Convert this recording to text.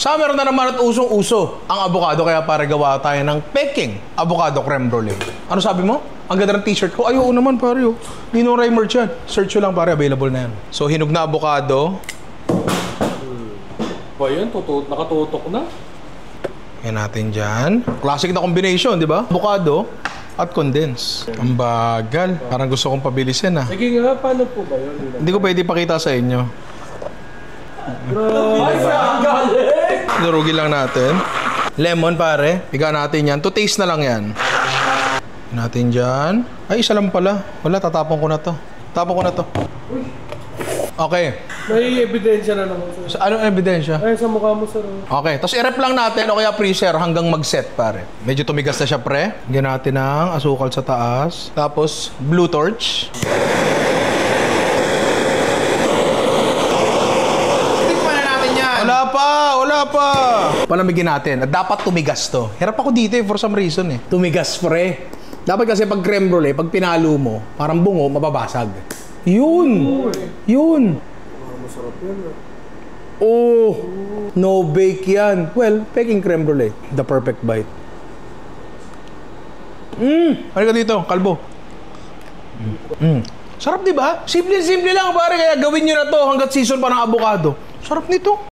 Summer na naman at usong-uso ang avocado, kaya para gawa tayo ng peking avocado creme brulee. Ano sabi mo? Ang ganda ng t-shirt ko. Ay, oo naman, pare. Ninong Reimer yan. Search nyo lang, pare. Available na yan. So, hinog na avocado. Ba yan? Nakatutok na. Yan natin dyan. Classic na combination, di ba? Avocado at condense. Ang bagal. Parang gusto kong pabilisin, ah. Sige nga, paano po ba yun? Hindi ko pwede pakita sa inyo. Ay, saan galing? Narugi lang natin. Lemon, pare. Higa natin yan. To taste na lang yan. Natin dyan. Ay, isa lang pala. Wala, tatapon ko na to. Tapon ko na to. Okay. May ebidensya na naman, sir. Anong ebidensya? Ay, sa mukha mo, sir. Okay. Tapos i-rep lang natin o kaya freezer hanggang mag-set, pare. Medyo tumigas na siya, pre. Lagyan natin ng asukal sa taas. Tapos, blue torch. Tikman na natin yan. Wala pa. Palamigin natin. At dapat tumigas to. Hirap ako dito for some reason eh. Tumigas, pre. Dapat kasi pag creme brulee, pag pinalo mo, parang bungo, mababasag. Yun! Masarap yan, Oh! No bake yan. Well, peking creme brulee. The perfect bite. Ano ka dito, kalbo? Sarap, di ba? Simple lang, pare. Kaya gawin nyo na to hanggat season pa ng avocado. Sarap nito.